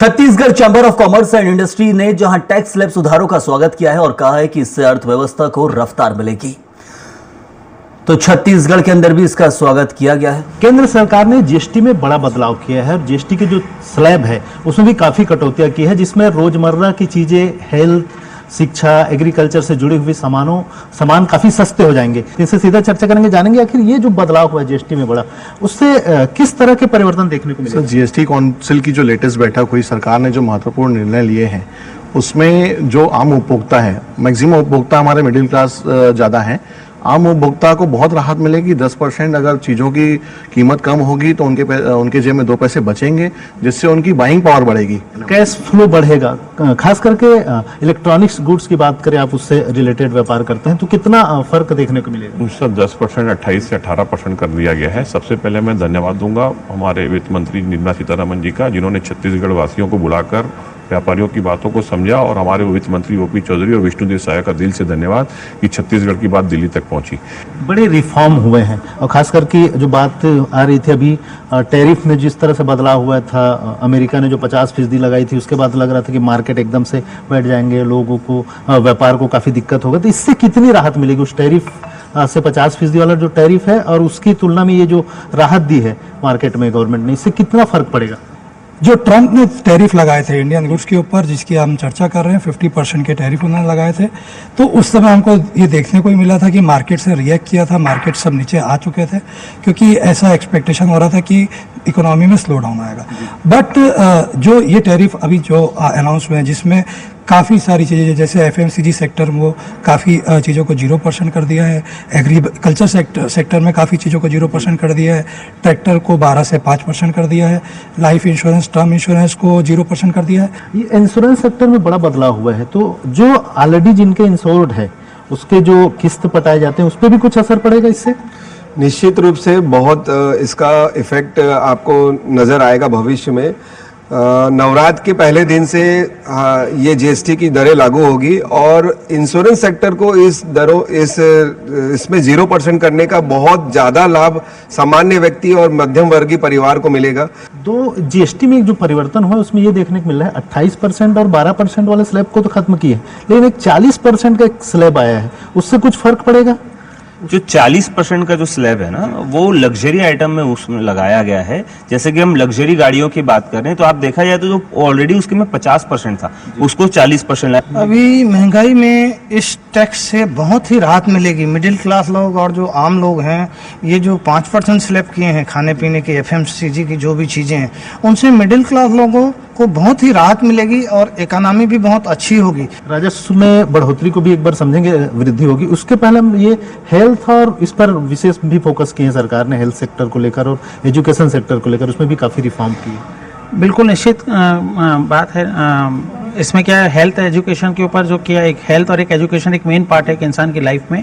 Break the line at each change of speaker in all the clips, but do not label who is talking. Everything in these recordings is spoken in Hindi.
Chhattisgarh chamber of commerce and industry ने जहां टैक्स स्लैब सुधारों का स्वागत किया है और कहा है कि इससे अर्थव्यवस्था को रफ्तार मिलेगी, तो छत्तीसगढ़ के अंदर भी इसका स्वागत किया गया है।
केंद्र सरकार ने जीएसटी में बड़ा बदलाव किया है और जीएसटी के जो स्लैब है उसमें भी काफी कटौतियां की है, जिसमें रोजमर्रा की चीजें, हेल्थ, शिक्षा, एग्रीकल्चर से जुड़े हुए सामान काफी सस्ते हो जाएंगे। इससे सीधा चर्चा करेंगे, जानेंगे आखिर ये जो बदलाव हुआ है जीएसटी में बड़ा, उससे किस तरह के परिवर्तन देखने को मिले।
जीएसटी काउंसिल की जो लेटेस्ट बैठक हुई, सरकार ने जो महत्वपूर्ण निर्णय लिए हैं उसमें जो आम उपभोक्ता है, मैक्सिमम उपभोक्ता हमारे मिडिल क्लास ज़्यादा है, आम उपभोक्ता को बहुत राहत मिलेगी। 10% अगर चीज़ों की कीमत कम होगी तो उनके जेब में 2 पैसे बचेंगे, जिससे उनकी बाइंग पावर बढ़ेगी,
कैश फ्लो बढ़ेगा। खास करके इलेक्ट्रॉनिक्स गुड्स की बात करें, आप उससे रिलेटेड व्यापार करते हैं, तो कितना फर्क देखने को मिलेगा।
सर 10% 28 से 18% कर दिया गया है। सबसे पहले मैं धन्यवाद दूंगा हमारे वित्त मंत्री निर्मला सीतारमण जी का, जिन्होंने छत्तीसगढ़ वासियों को बुलाकर व्यापारियों की बातों को समझा, और हमारे वित्त मंत्री ओपी चौधरी और विष्णुदेव साय का दिल से धन्यवाद कि छत्तीसगढ़ की बात दिल्ली तक पहुंची।
बड़े रिफॉर्म हुए हैं, और खास करके जो बात आ रही थी अभी टैरिफ में जिस तरह से बदलाव हुआ था, अमेरिका ने जो 50% लगाई थी, उसके बाद लग रहा था कि मार्केट एकदम से बैठ जाएंगे, लोगों को व्यापार को काफी दिक्कत होगा, तो इससे कितनी राहत मिलेगी उस टैरिफ से 50% वाला जो टैरिफ है और उसकी तुलना में ये जो राहत दी है मार्केट में गवर्नमेंट ने, इससे कितना फर्क पड़ेगा।
जो ट्रंप ने टैरिफ लगाए थे इंडियन गुड्स के ऊपर, जिसकी हम चर्चा कर रहे हैं, 50% के टैरिफ उन्होंने लगाए थे, तो उस समय हमको ये देखने को ही मिला था कि मार्केट से रिएक्ट किया था, मार्केट सब नीचे आ चुके थे, क्योंकि ऐसा एक्सपेक्टेशन हो रहा था कि इकोनॉमी में स्लो डाउन आएगा। बट जो ये टैरिफ अभी जो अनाउंस हुए हैं, जिसमें काफ़ी सारी चीज़ें, जैसे एफएमसीजी सेक्टर में वो काफ़ी चीज़ों को 0% कर दिया है, एग्रीकल्चर सेक्टर में काफ़ी चीज़ों को 0% कर दिया है, ट्रैक्टर को 12 से 5% कर दिया है, लाइफ इंश्योरेंस, टर्म इंश्योरेंस को 0% कर दिया है।
ये इंश्योरेंस सेक्टर में बड़ा बदलाव हुआ है, तो जो ऑलरेडी जिनके इंश्योर्ड है उसके जो किस्त पटाए जाते हैं उस पर भी कुछ असर पड़ेगा इससे।
निश्चित रूप से बहुत इसका इफेक्ट आपको नज़र आएगा भविष्य में। नवरात्र के पहले दिन से ये जीएसटी की दरें लागू होगी, और इंश्योरेंस सेक्टर को इसमें 0% करने का बहुत ज़्यादा लाभ सामान्य व्यक्ति और मध्यम वर्गीय परिवार को मिलेगा।
तो जीएसटी में एक जो परिवर्तन हुआ उसमें ये देखने को मिल रहा है 28% और 12% वाले स्लैब को तो खत्म किए, लेकिन एक 40% का एक स्लैब आया है, उससे कुछ फर्क पड़ेगा।
जो 40% का जो स्लैब है ना, वो लग्जरी आइटम में उसमें लगाया गया है। जैसे कि हम लग्जरी गाड़ियों की बात कर रहे हैं, तो आप देखा जाए तो जो ऑलरेडी उसके में 50% था, उसको 40% लाया।
अभी महंगाई में इस टैक्स से बहुत ही राहत मिलेगी। मिडिल क्लास लोग और जो आम लोग हैं, ये जो 5% स्लैब किए हैं खाने पीने के, एफएमसीजी की जो भी चीज़ें हैं, उनसे मिडिल क्लास लोगों को बहुत ही राहत मिलेगी और इकोनॉमी भी बहुत अच्छी होगी।
राजस्व में बढ़ोतरी को भी एक बार समझेंगे, वृद्धि होगी। उसके पहले हम ये हेल्थ और इस पर विशेष भी फोकस किए हैं सरकार ने, हेल्थ सेक्टर को लेकर और एजुकेशन सेक्टर को लेकर, उसमें भी काफ़ी रिफॉर्म की है।
बिल्कुल निश्चित बात है। इसमें क्या है, हेल्थ एजुकेशन के ऊपर जो किया, एक हेल्थ और एक एजुकेशन एक मेन पार्ट है एक इंसान की लाइफ में।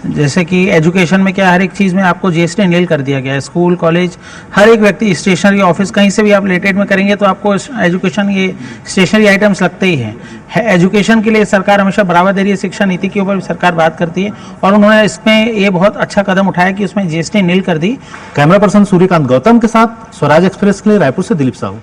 जैसे कि एजुकेशन में क्या, हर एक चीज़ में आपको जीएसटी नील कर दिया गया है। स्कूल, कॉलेज, हर एक व्यक्ति, स्टेशनरी, ऑफिस, कहीं से भी आप रिलेटेड में करेंगे तो आपको एजुकेशन, ये स्टेशनरी आइटम्स लगते ही हैं। एजुकेशन के लिए सरकार हमेशा बढ़ावा दे रही है, शिक्षा नीति के ऊपर भी सरकार बात करती है, और उन्होंने इसमें ये बहुत अच्छा कदम उठाया कि उसमें जीएसटी नील कर दी।
कैमरा पर्सन सूर्यकांत गौतम के साथ स्वराज एक्सप्रेस के लिए रायपुर से दिलीप साहू।